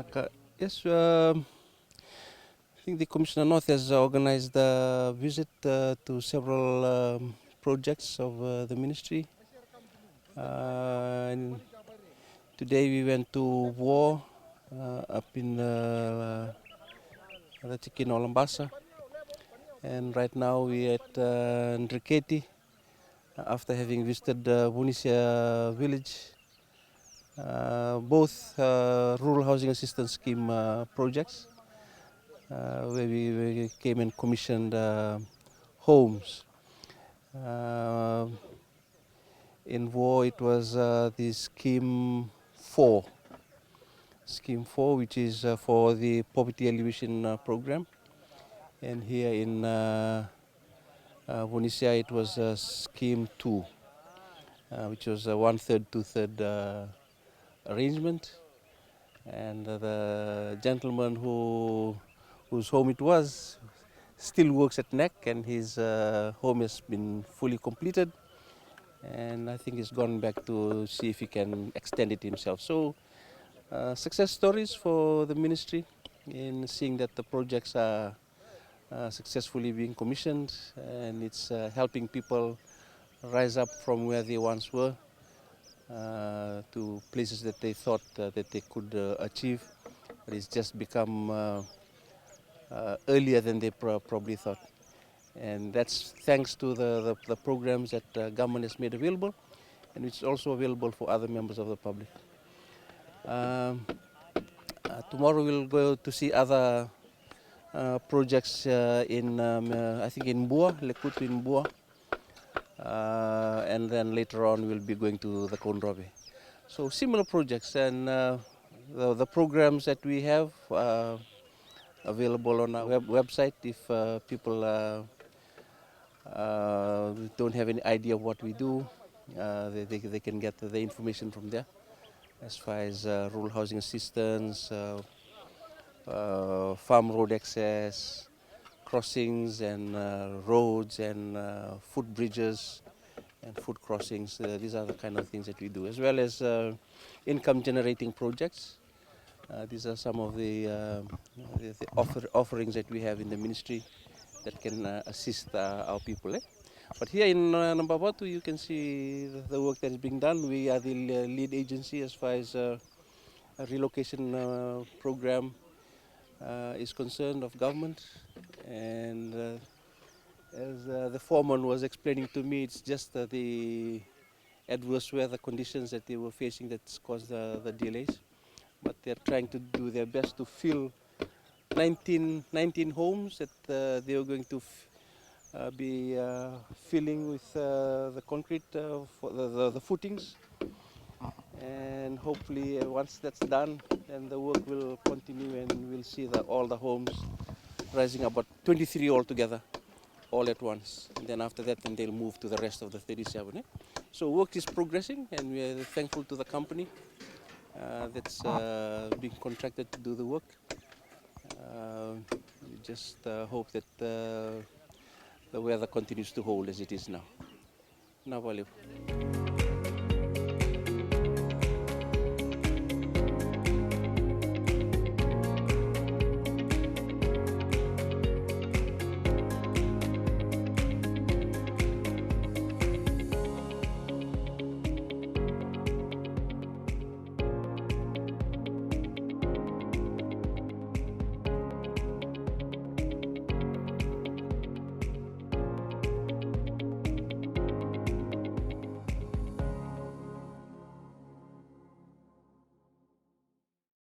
Yes, I think the Commissioner North has organized a visit to several projects of the ministry. And today we went to war up in Chicken Olambasa, and right now we're at Ndriketi after having visited Bunisia village. Both rural housing assistance scheme projects where we came and commissioned homes. In war it was the scheme 4 which is for the poverty alleviation program, and here in Vonisia it was scheme 2 which was a 1/3 2/3 arrangement, and the gentleman whose home it was still works at NEC, and his home has been fully completed, and I think he's gone back to see if he can extend it himself. So success stories for the ministry in seeing that the projects are successfully being commissioned, and it's helping people rise up from where they once were to places that they thought that they could achieve, but it's just become earlier than they probably thought. And that's thanks to the programs that government has made available, and it's also available for other members of the public. Tomorrow we'll go to see other projects in, I think in Bua, Lekutu in Bua, and then later on we'll be going to the Kondrabe. So similar projects, and the programs that we have available on our website. If people don't have any idea of what we do, they can get the information from there, as far as rural housing assistance, farm road access, crossings and roads and footbridges and foot crossings. These are the kind of things that we do, as well as income generating projects. These are some of the offerings that we have in the ministry that can assist our people. But here in Nambabatu, you can see the work that is being done. We are the lead agency as far as a relocation program is concerned of government. And as the foreman was explaining to me, it's just the adverse weather conditions that they were facing that's caused the delays. But they're trying to do their best to fill 19 homes that they are going to be filling with the concrete for the footings, and hopefully once that's done, then the work will continue, and we'll see all the homes rising, about 23 altogether, all at once. And then after that, then they'll move to the rest of the 37. So work is progressing, and we are thankful to the company that's being contracted to do the work. We just hope that the weather continues to hold as it is now. Now, valeu.